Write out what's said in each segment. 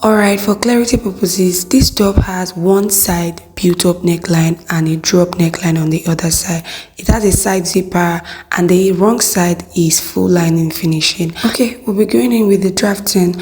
Alright, for clarity purposes, this top has one side built up neckline and a drop neckline on the other side. It has a side zipper and the wrong side is full lining finishing. Okay, we'll be going in with the drafting.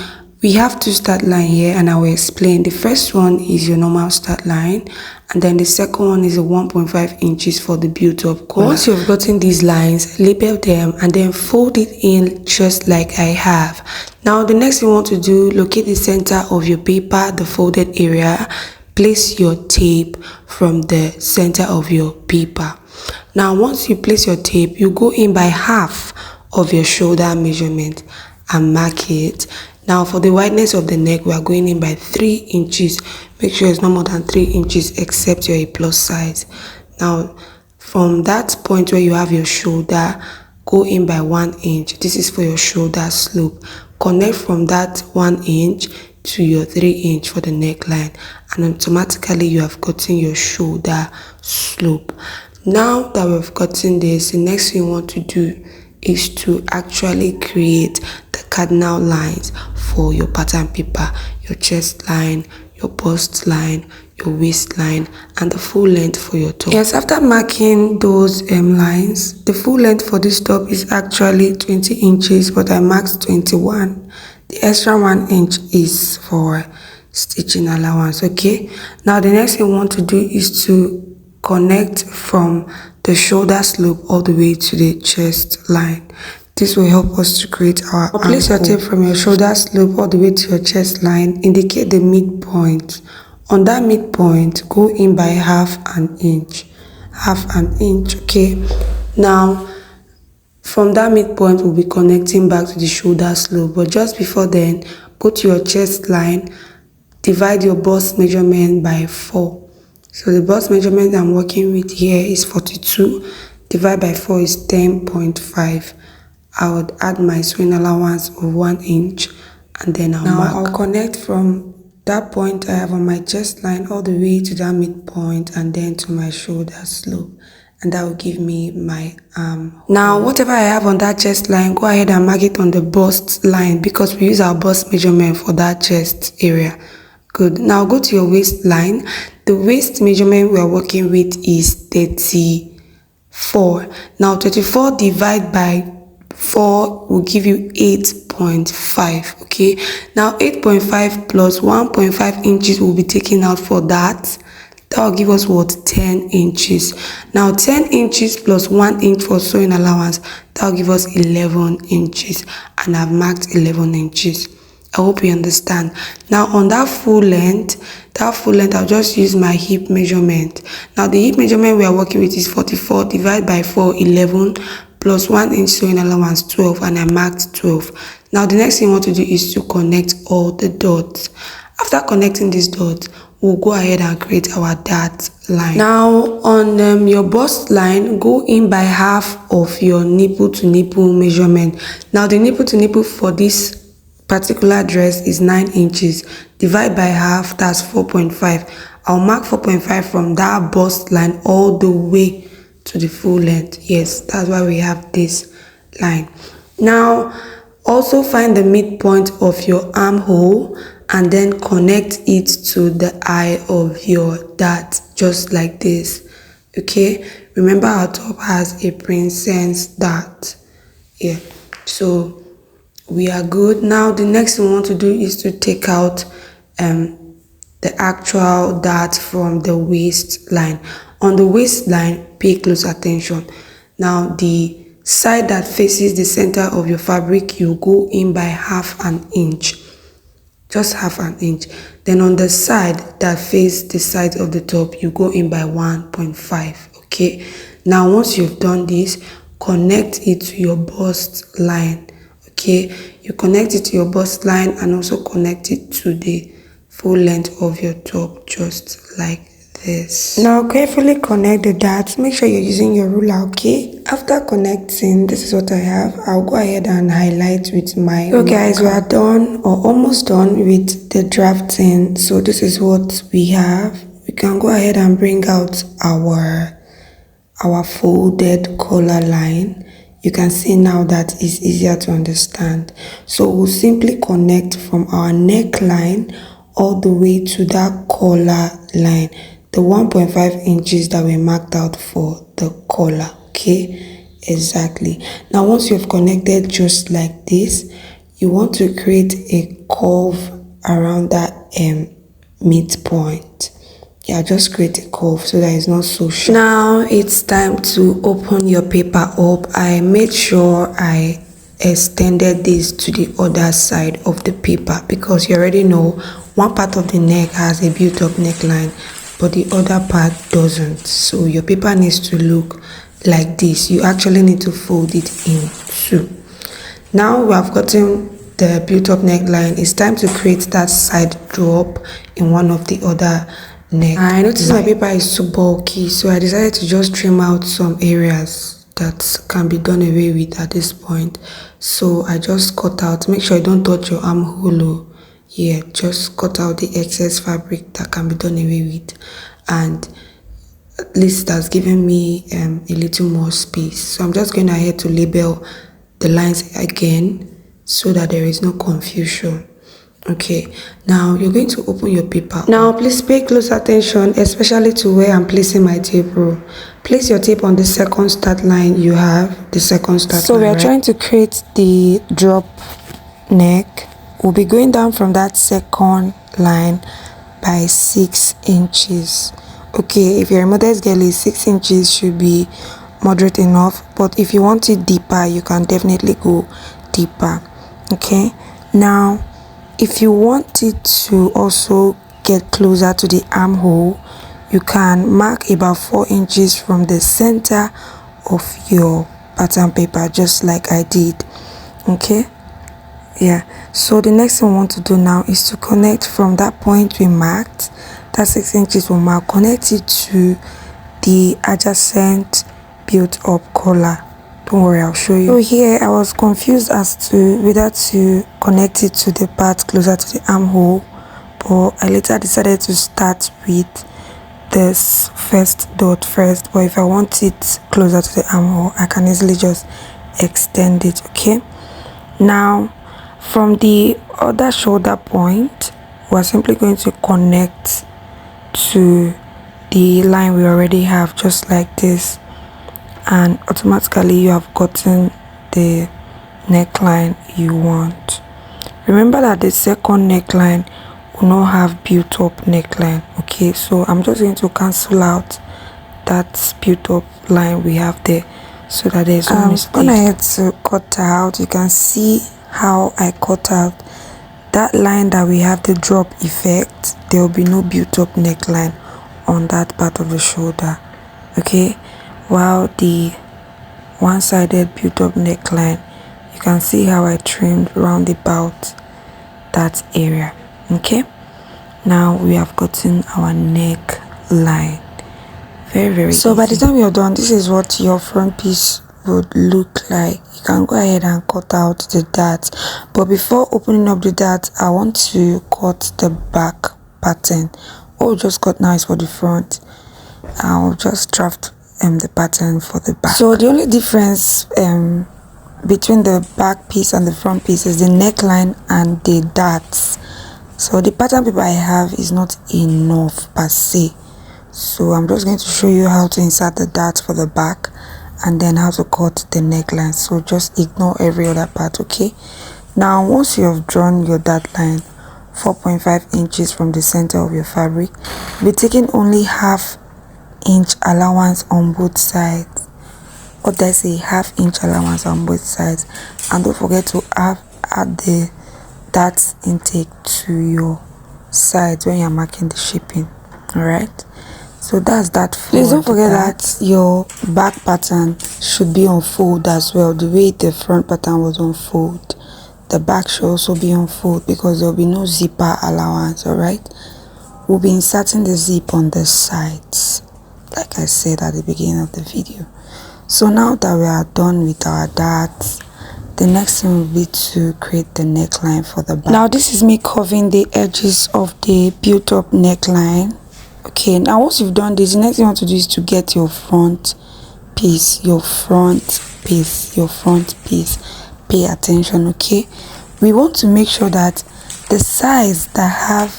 We have two start line here and I will explain. The first one is your normal start line and then the second one is a 1.5 inches for the built up collar. Once you've gotten these lines, label them and then fold it in just like I have. Now the next thing you want to do, locate the center of your paper, the folded area, place your tape from the center of your paper. Now once you place your tape, you go in by half of your shoulder measurement and mark it. Now for the wideness of the neck, we are going in by 3 inches. Make sure it's not more than 3 inches except you're a plus size. Now from that point where you have your shoulder, go in by 1 inch. This is for your shoulder slope. Connect from that 1 inch to your 3 inch for the neckline and automatically you have gotten your shoulder slope. Now that we've gotten this, the next thing you want to do is to actually create the cardinal lines for your pattern paper, your chest line, your bust line, your waistline, and the full length for your top. Yes, after marking those lines, the full length for this top is actually 20 inches, but I marked 21. The extra 1 inch is for stitching allowance. Okay, now the next thing we want to do is to connect from the shoulder slope all the way to the chest line. This will help us to create our armhole. Place your tape from your shoulder slope all the way to your chest line. Indicate the midpoint. On that midpoint, go in by half an inch. Okay. Now from that midpoint, we'll be connecting back to the shoulder slope, but just before then, go to your chest line, divide your bust measurement by 4. So the bust measurement I'm working with here is 42. Divide by 4 is 10.5. I would add my sewing allowance of 1 inch and then I'll connect from that point I have on my chest line all the way to that midpoint and then to my shoulder slope. And that will give me my arm. Now whatever I have on that chest line, go ahead and mark it on the bust line because we use our bust measurement for that chest area. Good. Now go to your waistline. The waist measurement we are working with is 34. Now 34 divided by 4 will give you 8.5. Okay. Now 8.5 plus 1.5 inches will be taken out for that. That will give us what? 10 inches. Now 10 inches plus 1 inch for sewing allowance, that will give us 11 inches. And I've marked 11 inches. I hope you understand. Now on that full length, I'll just use my hip measurement. Now the hip measurement we are working with is 44 divided by 4, 11 plus 1 inch sewing allowance, 12, and I marked 12. Now the next thing I want to do is to connect all the dots. After connecting these dots, we'll go ahead and create our dart line. Now on your bust line, go in by half of your nipple to nipple measurement. Now the nipple to nipple for this particular dress is 9 inches. Divide by half, that's 4.5. I'll mark 4.5 from that bust line all the way to the full length. Yes, that's why we have this line. Now also find the midpoint of your armhole and then connect it to the eye of your dart, just like this. Okay, remember our top has a princess dart. Yeah, so we are good. Now the next thing we want to do is to take out the actual dart from the waistline. On the waistline, pay close attention. Now the side that faces the center of your fabric, you go in by half an inch, just half an inch. Then on the side that faces the side of the top, you go in by 1.5. okay. Now once you've done this, connect it to your bust line. Okay, you connect it to your bust line and also connect it to the full length of your top, just like this. Now carefully connect the darts. Make sure you're using your ruler. Okay, after connecting, this is what I have. I'll go ahead and highlight with my so guys, we are done or almost done with the drafting. So this is what we have. We can go ahead and bring out our folded collar line. You can see now that it's easier to understand. So we'll simply connect from our neckline all the way to that collar line, the 1.5 inches that we marked out for the collar. Okay, exactly. Now once you've connected just like this, you want to create a curve around that midpoint. Yeah, just create a curve so that it's not so sharp. Now it's time to open your paper up. I made sure I extended this to the other side of the paper because you already know one part of the neck has a built-up neckline but the other part doesn't. So your paper needs to look like this. You actually need to fold it in two. Now we have gotten the built-up neckline. It's time to create that side drop in one of the other neck. I noticed my paper is too bulky, so I decided to just trim out some areas that can be done away with at this point. So I just cut out, make sure you don't touch your armhole. Yeah, just cut out the excess fabric that can be done away with, and at least that's given me a little more space. So I'm just going ahead to label the lines again so that there is no confusion. Okay, now you're going to open your paper. Now please pay close attention, especially to where I'm placing my tape roll. Place your tape on the second start line. You have the second start line. So we are trying to create the drop neck. We'll be going down from that second line by 6 inches. Okay, if you're a modest girl, 6 inches should be moderate enough, but if you want it deeper, you can definitely go deeper. Okay, now if you want it to also get closer to the armhole, you can mark about 4 inches from the center of your pattern paper, just like I did. Okay, yeah, so the next thing we want to do now is to connect from that point we marked, that 6 inches we mark, connect it to the adjacent built up collar. Don't worry, I'll show you. So here I was confused as to whether to connect it to the part closer to the armhole, but I later decided to start with this first dot first. But if I want it closer to the armhole, I can easily just extend it. Okay, now from the other shoulder point, we're simply going to connect to the line we already have, just like this, and automatically you have gotten the neckline you want. Remember that the second neckline will not have built up neckline. Okay, so I'm just going to cancel out that built up line we have there so that there's no mistake. When I had to cut out, you can see how I cut out that line that we have the drop effect. There will be no built up neckline on that part of the shoulder. Okay, while the one-sided built up neckline, you can see how I trimmed round about that area. Okay, now we have gotten our neckline. Very so easy. By the time you're done, this is what your front piece would look like. You can go ahead and cut out the dart, but before opening up the dart, I want to cut the back pattern. What we'll just cut now is for the front. I'll just draft the pattern for the back. So the only difference between the back piece and the front piece is the neckline and the darts. So the pattern paper I have is not enough per se, so I'm just going to show you how to insert the darts for the back and then how to cut the neckline. So just ignore every other part. Okay, now once you have drawn your dart line 4.5 inches from the center of your fabric, you'll be taking only half-inch allowance on both sides, or there's a half-inch allowance on both sides, and don't forget to add the dart intake to your sides when you're marking the shaping. All right, so that's that. Please don't forget that your back pattern should be on fold as well. The way the front pattern was on fold, the back should also be on fold because there will be no zipper allowance. All right, we'll be inserting the zip on the sides like I said at the beginning of the video. So now that we are done with our darts, the next thing will be to create the neckline for the back. Now this is me covering the edges of the built up neckline. Okay, now once you've done this, the next thing you want to do is to get your front piece. Pay attention. Okay, we want to make sure that the sides that have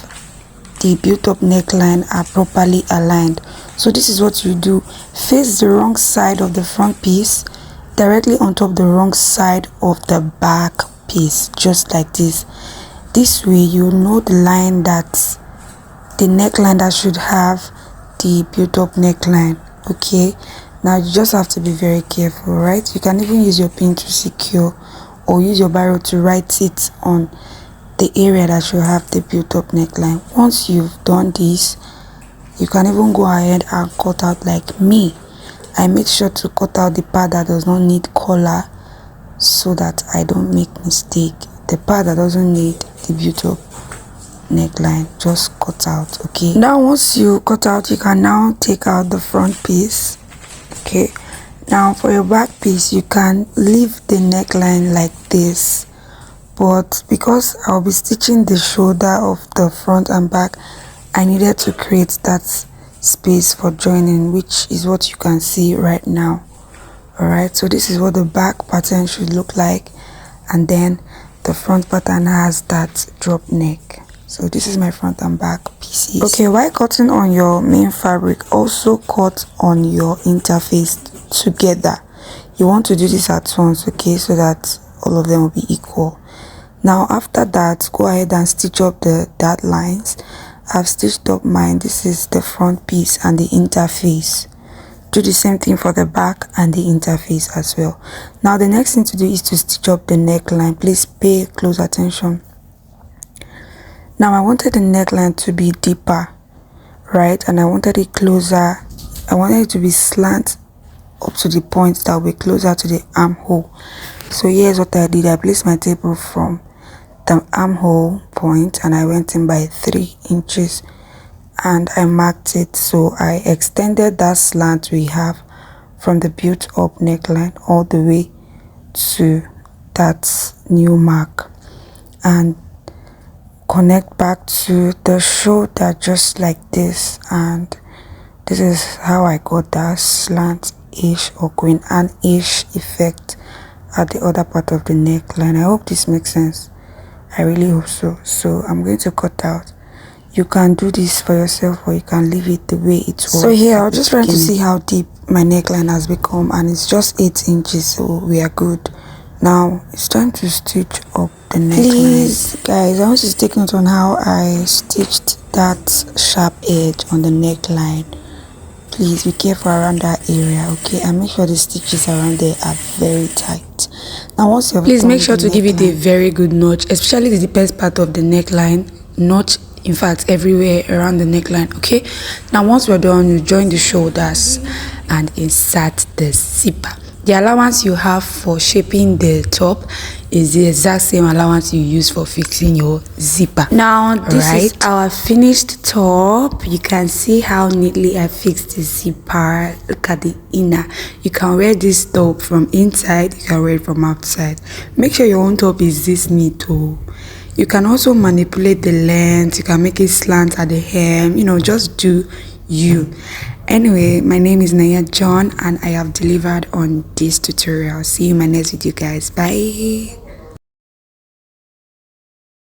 the built-up neckline are properly aligned. So this is what you do: face the wrong side of the front piece directly on top the wrong side of the back piece, just like this. This way you know the line, that the neckline that should have the built-up neckline. Okay, now you just have to be very careful, right? You can even use your pin to secure, or use your barrel to write it on the area that should have the built-up neckline. Once you've done this, you can even go ahead and cut out. Like me, I make sure to cut out the part that does not need collar, so that I don't make mistake. The part that doesn't need the built-up neckline, just cut out. Okay, now once you cut out, you can now take out the front piece. Okay, now for your back piece, you can leave the neckline like this, but because I'll be stitching the shoulder of the front and back, I needed to create that space for joining, which is what you can see right now. All right, so this is what the back pattern should look like, and then the front pattern has that drop neck. So this is my front and back pieces. Okay, while cutting on your main fabric, also cut on your interface together. You want to do this at once, okay, so that all of them will be equal. Now after that, go ahead and stitch up the dart lines. I've stitched up mine. This is the front piece and the interface. Do the same thing for the back and the interface as well. Now the next thing to do is to stitch up the neckline. Please pay close attention. Now I wanted the neckline to be deeper, right, and I wanted it closer. I wanted it to be slant up to the point that will be closer to the armhole. So here's what I did. I placed my table from the armhole point and I went in by 3 inches and I marked it. So I extended that slant we have from the built up neckline all the way to that new mark, and connect back to the shoulder just like this. And this is how I got that slant-ish or queen Anne-ish effect at the other part of the neckline. I hope this makes sense. I really hope so. So I'm going to cut out. You can do this for yourself, or you can leave it the way it was. So here I'll just try to see how deep my neckline has become, and it's just 8 inches, so we are good. Now it's time to stitch up the neckline. Please guys, I want you to take note on how I stitched that sharp edge on the neckline. Please be careful around that area, okay, and make sure the stitches around there are very tight. Now once you've please make sure to give it a very good notch, especially the deepest part of the neckline. Notch, in fact, everywhere around the neckline. Okay, now once we're done, you join the shoulders and insert the zipper. The allowance you have for shaping the top is the exact same allowance you use for fixing your zipper. Now this is our finished top. You can see how neatly I fixed the zipper. Look at the inner. You can wear this top from inside, you can wear it from outside. Make sure your own top is this neat too. You can also manipulate the length. You can make it slant at the hem, you know, just do you. Anyway, my name is Naya John and I have delivered on this tutorial. See you in my next video, guys. Bye.